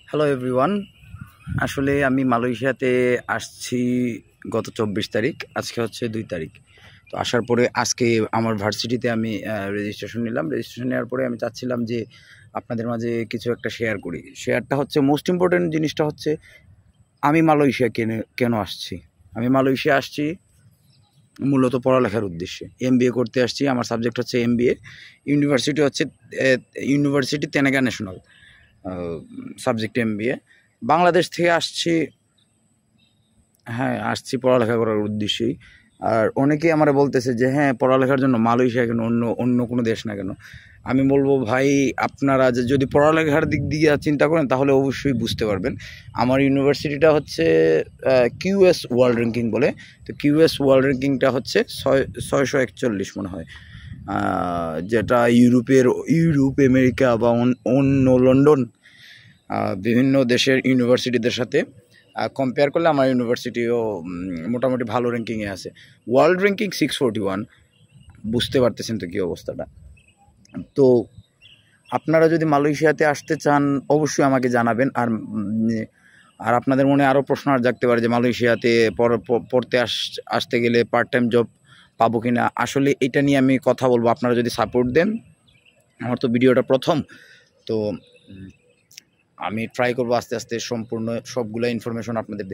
Hello everyone. আসলে আমি মালয়েশিয়াতে আসছি গত 24 তারিখ, আজকে হচ্ছে 2 তারিখ। তো আসার পরে আজকে আমার ভার্সিটিতে আমি রেজিস্ট্রেশন নিলাম। রেজিস্ট্রেশন নেওয়ার পরে আমি চাচ্ছিলাম যে আপনাদের মাঝে কিছু একটা শেয়ার করি। শেয়ারটা হচ্ছে মোস্ট ইম্পর্ট্যান্ট জিনিসটা হচ্ছে আমি মালয়েশিয়া কেন আসছি। আমি মালয়েশিয়া আসছি মূলত পড়ালেখার উদ্দেশ্যে। এমবিএ করতে আসছি। আমার সাবজেক্ট হচ্ছে এমবিএ। ইউনিভার্সিটি হচ্ছে university Tenaga national, subject MBA. Bangladesh থেকে আসছি, হ্যাঁ আসছি পড়ালেখা করার উদ্দেশ্যেই। আর অনেকেই আমার বলতেছে যে হ্যাঁ পড়ালেখার জন্য মালয়েশিয়া কেন, অন্য কোনো দেশ না কেন। আমি বলবো ভাই, আপনারা যে যদি পড়ালেখার দিক দিয়ে চিন্তা করেন তাহলে অবশ্যই বুঝতে পারবেন। আমার ইউনিভার্সিটিটা হচ্ছে কিউএস ওয়ার্ল্ড র্যাঙ্কিং বলে। তো কিউএস ওয়ার্ল্ড র্যাঙ্কিংটা হচ্ছে 641 মনে হয়, যেটা ইউরোপ, আমেরিকা বা অন্য লন্ডন, বিভিন্ন দেশের ইউনিভার্সিটিদের সাথে কম্পেয়ার করলে আমার ইউনিভার্সিটিও মোটামুটি ভালো র্যাঙ্কিংয়ে আছে। World ranking 641। বুঝতে পারতেছেন তো কী অবস্থাটা। তো আপনারা যদি মালয়েশিয়াতে আসতে চান অবশ্যই আমাকে জানাবেন। আর আপনাদের মনে আরও প্রশ্ন জাগতে পারে যে মালয়েশিয়াতে পড়তে আসতে গেলে পার্ট টাইম জব পাবো কি না। আসলে এটা নিয়ে আমি কথা বলবো, আপনারা যদি সাপোর্ট দেন। আমার তো ভিডিওটা প্রথম, তো আমি ট্রাই করবো আস্তে আস্তে সম্পূর্ণ সবগুলো ইনফরমেশন আপনাদের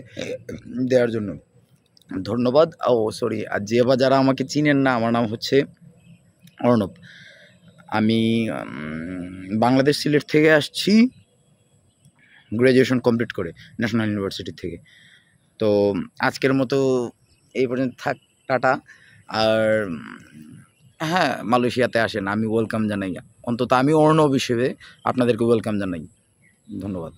দেওয়ার জন্য। ধন্যবাদ। ও সরি, আর যারা আমাকে চিনেন না, আমার নাম হচ্ছে অর্ণব। আমি বাংলাদেশ সিলেট থেকে আসছি, গ্র্যাজুয়েশন কমপ্লিট করে ন্যাশনাল ইউনিভার্সিটি থেকে। তো আজকের মতো এই পর্যন্ত থাক, টাটা। আর হ্যাঁ, মালয়েশিয়াতে আসেন, আমি ওয়েলকাম জানাই। অন্তত আমি অর্ণব হিসেবে আপনাদেরকে ওয়েলকাম জানাই। ধন্যবাদ।